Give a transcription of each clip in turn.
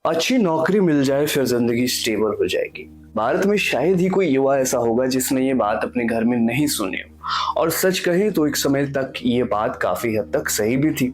अच्छी नौकरी मिल जाए फिर जिंदगी स्टेबल हो जाएगी। भारत में शायद ही कोई युवा ऐसा होगा जिसने ये बात अपने घर में नहीं सुनी हो। और सच कहें तो एक समय तक ये बात काफी हद तक सही भी थी।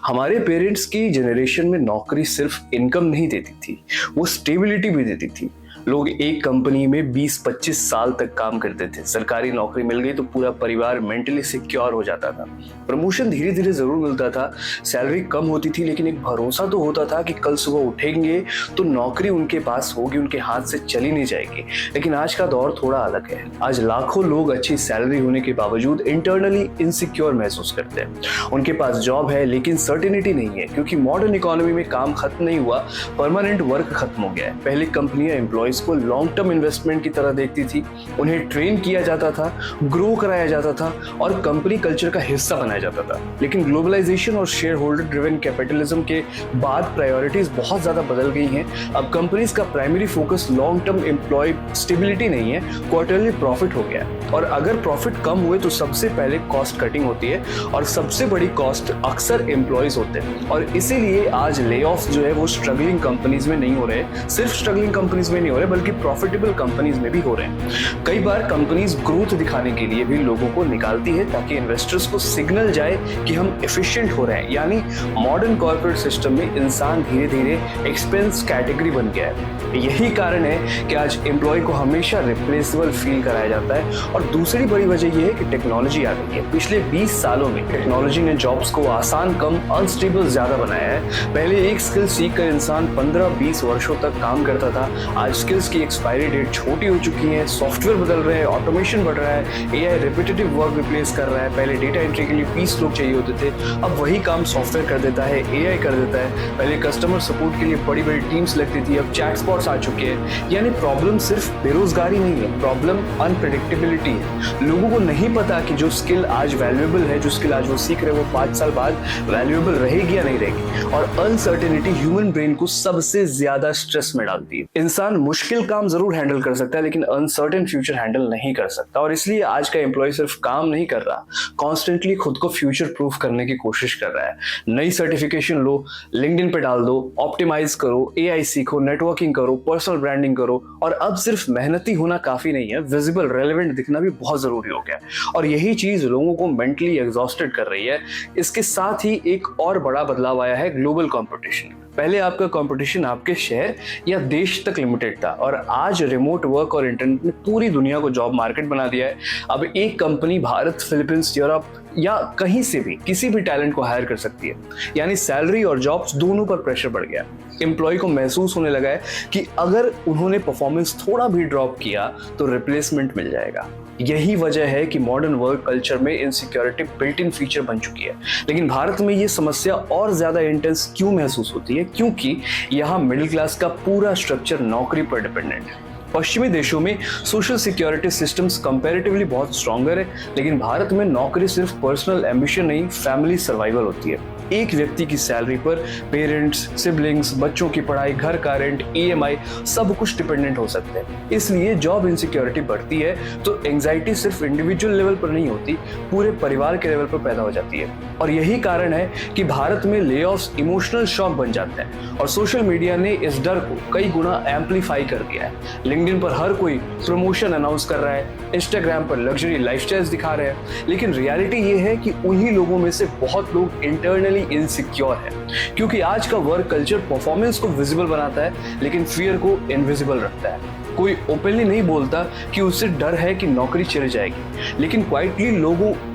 हमारे पेरेंट्स की जनरेशन में नौकरी सिर्फ इनकम नहीं देती थी, वो स्टेबिलिटी भी देती थी। लोग एक कंपनी में 20-25 साल तक काम करते थे। सरकारी नौकरी मिल गई तो पूरा परिवार मेंटली सिक्योर हो जाता था। प्रमोशन धीरे धीरे जरूर मिलता था, सैलरी कम होती थी, लेकिन एक भरोसा तो होता था कि कल सुबह उठेंगे तो नौकरी उनके पास होगी, उनके हाथ से चली नहीं जाएगी। लेकिन आज का दौर थोड़ा अलग है। आज लाखों लोग अच्छी सैलरी होने के बावजूद इंटरनली इनसिक्योर महसूस करते हैं। उनके पास जॉब है लेकिन सर्टेनिटी नहीं है, क्योंकि मॉडर्न इकोनॉमी में काम खत्म नहीं हुआ, परमानेंट वर्क खत्म हो गया है। पहले कंपनियां एम्प्लॉयज को लॉन्ग टर्म इन्वेस्टमेंट की तरह देखती थी। उन्हें ट्रेन किया जाता था, ग्रो कराया जाता था और कंपनी कल्चर का हिस्सा बनाया जाता था। लेकिन ग्लोबलाइजेशन और शेयर होल्डर ड्रिवन कैपिटलिज्म के बाद प्रायोरिटीज बहुत ज्यादा बदल गई हैं। अब कंपनीज का primary focus long term employ stability नहीं है, क्वार्टरली प्रॉफिट हो गया है। और अगर प्रॉफिट कम हुए तो सबसे पहले कॉस्ट कटिंग होती है, और सबसे बड़ी कॉस्ट अक्सर एम्प्लॉयज होते हैं। और इसीलिए आज ले ऑफ जो है वो स्ट्रगलिंग कंपनीज में नहीं हो रहे, सिर्फ स्ट्रगलिंग कंपनीज में नहीं हो रहे बल्कि प्रॉफिटेबल कंपनीज में भी हो रहे हैं। कई बार कंपनीज ग्रोथ दिखाने के लिए भी लोगों को निकालती है ताकि इन्वेस्टर्स को सिग्नल जाए कि हम एफिशिएंट हो रहे हैं। यानी मॉडर्न कॉर्पोरेट सिस्टम में इंसान धीरे धीरे एक्सपेंस कैटेगरी बन गया है। यही कारण है कि आज एम्प्लॉय को हमेशा रिप्लेसेबल फील कराया जाता है। और दूसरी बड़ी वजह यह है कि टेक्नोलॉजी आ गई है। पिछले 20 सालों में टेक्नोलॉजी ने जॉब्स को आसान कम अनस्टेबल ज्यादा बनाया है। पहले एक स्किल सीखकर इंसान 15-20 वर्षों तक काम करता था। आज स्किल्स की एक्सपायरी डेट छोटी हो चुकी है, सॉफ्टवेयर बदल रहे हैं, ऑटोमेशन बढ़ रहा है, एआई रिपीटेटिव वर्क रिप्लेस कर रहा है। पहले डेटा एंट्री के लिए 20 लोग चाहिए होते थे, अब वही काम सॉफ्टवेयर कर देता है, एआई कर देता है। पहले कस्टमर सपोर्ट के लिए बड़ी बड़ी टीम्स लगती थी, अब चैटबॉट्स आ चुके हैं। यानी प्रॉब्लम सिर्फ बेरोजगारी नहीं है, प्रॉब्लम अनप्रेडिक्टेबिलिटी है। लोगों को नहीं पता कि जो स्किल आज वैल्यूएबल है, जो स्किल आज वो सीख रहे हैं, वो 5 साल बाद वैल्यूएबल रहेगी या नहीं रहेगी। और अनसर्टेनिटी ह्यूमन ब्रेन को सबसे ज्यादा स्ट्रेस में डालती है। इंसान मुश्किल काम जरूर हैंडल कर सकता है लेकिन अनसर्टेन फ्यूचर हैंडल नहीं कर सकता। और इसलिए आज का एम्प्लॉय सिर्फ काम नहीं कर रहा, कॉन्स्टेंटली खुद को फ्यूचर प्रूफ करने की कोशिश कर रहा है। नई सर्टिफिकेशन लो, लिंक्डइन पे डाल दो, ऑप्टिमाइज करो, एआई सीखो, नेटवर्किंग करो, पर्सनल ब्रांडिंग करो। और अब सिर्फ मेहनती होना काफी नहीं है, विजिबल रेलेवेंट दिखना भी बहुत जरूरी हो गया है। और यही चीज लोगों को मेंटली एग्जॉस्टेड कर रही है। इसके साथ ही एक और बड़ा बदलाव आया है, ग्लोबल कंपटीशन। पहले आपका कंपटीशन आपके शहर या देश तक लिमिटेड था, और आज रिमोट वर्क और इंटरनेट ने पूरी दुनिया को जॉब मार्केट बना दिया है। अब एक कंपनी भारत, फिलीपींस, यूरोप या कहीं से भी किसी भी टैलेंट को हायर कर सकती है। यानी सैलरी और जॉब्स दोनों पर प्रेशर बढ़ गया। एम्प्लॉय को महसूस होने लगा है कि अगर उन्होंने परफॉर्मेंस थोड़ा भी ड्रॉप किया तो रिप्लेसमेंट मिल जाएगा। यही वजह है कि मॉडर्न वर्क कल्चर में इनसिक्योरिटी बिल्ट इन फीचर बन चुकी है। लेकिन भारत में ये समस्या और ज्यादा इंटेंस क्यों महसूस होती है? क्योंकि यहाँ मिडिल क्लास का पूरा स्ट्रक्चर नौकरी पर डिपेंडेंट है। पश्चिमी देशों में सोशल सिक्योरिटी सिस्टम्स कंपैरेटिवली बहुत स्ट्रॉन्गर है, लेकिन भारत में नौकरी सिर्फ पर्सनल एम्बिशन नहीं, फैमिली सर्वाइवल होती है। एक व्यक्ति की सैलरी पर पेरेंट्स, सिबलिंग्स, बच्चों की पढ़ाई, घर का रेंट, ईएमआई सब कुछ डिपेंडेंट हो सकते हैं। इसलिए जॉब इनसिक्योरिटी बढ़ती है तो एंजाइटी सिर्फ इंडिविजुअल लेवल पर नहीं होती, पूरे परिवार के लेवल पर पैदा हो जाती है। और यही कारण है कि भारत में लेऑफ्स इमोशनल शॉक बन जाते हैं, और सोशल मीडिया ने इस डर को कई गुना एम्पलीफाई कर दिया है। लिंक्डइन पर हर कोई प्रमोशन अनाउंस कर रहा है, इंस्टाग्राम पर लग्जरी लाइफस्टाइल्स दिखा रहे हैं, लेकिन रियलिटी ये है कि उन्हीं लोगों में से बहुत लोग इंटरनली इनसिक्योर है। क्योंकि आज का वर्क कल्चर परफॉर्मेंस को विजिबल बनाता है लेकिन फियर को इनविजिबल रखता है। कोई ओपनली नहीं बोलता कि उससे डर है कि नौकरी चली जाएगी, लेकिन क्वाइटली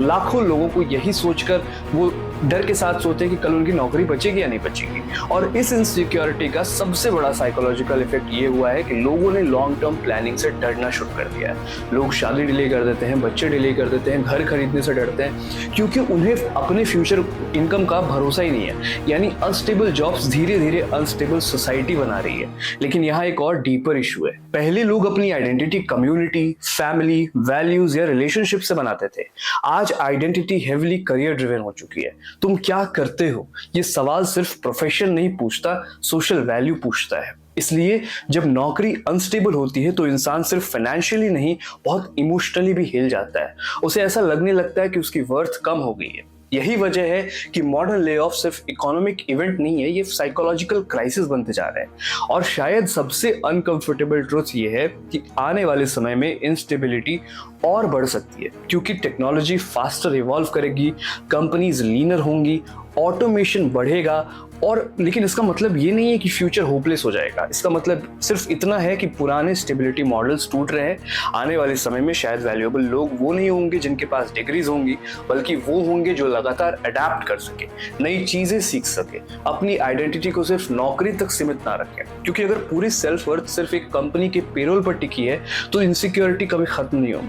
लाखों लोगों को यही सोचकर वो डर के साथ सोचते हैं कि कल उनकी नौकरी बचेगी या नहीं बचेगी। और इस इनसिक्योरिटी का सबसे बड़ा साइकोलॉजिकल इफेक्ट ये हुआ है कि लोगों ने लॉन्ग टर्म प्लानिंग से डरना शुरू कर दिया है। लोग शादी डिले कर देते हैं, बच्चे डिले कर देते हैं, घर खरीदने से डरते हैं, क्योंकि उन्हें अपने फ्यूचर इनकम का भरोसा ही नहीं है। यानी अनस्टेबल जॉब्स धीरे धीरे अनस्टेबल सोसाइटी बना रही है। लेकिन यहाँ एक और डीपर इशू है। पहले लोग अपनी आइडेंटिटी कम्युनिटी, फैमिली, वैल्यूज या रिलेशनशिप से बनाते थे। आज आइडेंटिटी हेवीली करियर ड्रिवन हो चुकी है। तुम क्या करते हो ये सवाल सिर्फ प्रोफेशन नहीं पूछता, सोशल वैल्यू पूछता है। इसलिए जब नौकरी अनस्टेबल होती है तो इंसान सिर्फ फाइनेंशियली नहीं, बहुत इमोशनली भी हिल जाता है। उसे ऐसा लगने लगता है कि उसकी वर्थ कम हो गई है। यही वजह है कि मॉडर्न ले ऑफ सिर्फ इकोनॉमिक इवेंट नहीं है, ये साइकोलॉजिकल क्राइसिस बनते जा रहे हैं। और शायद सबसे अनकंफर्टेबल ट्रुथ ये है कि आने वाले समय में इंस्टेबिलिटी और बढ़ सकती है, क्योंकि टेक्नोलॉजी फास्टर इवॉल्व करेगी, कंपनीज लीनर होंगी, ऑटोमेशन बढ़ेगा। और लेकिन इसका मतलब ये नहीं है कि फ्यूचर होपलेस हो जाएगा। इसका मतलब सिर्फ इतना है कि पुराने स्टेबिलिटी मॉडल्स टूट रहे हैं। आने वाले समय में शायद वैल्यूएबल लोग वो नहीं होंगे जिनके पास डिग्रीज होंगी, बल्कि वो होंगे जो लगातार अडेप्ट कर सके, नई चीजें सीख सके, अपनी आइडेंटिटी को सिर्फ नौकरी तक सीमित ना रखें। क्योंकि अगर पूरी सेल्फ वर्थ सिर्फ एक कंपनी के पेरोल पर टिकी है तो इनसिक्योरिटी कभी खत्म नहीं होगी।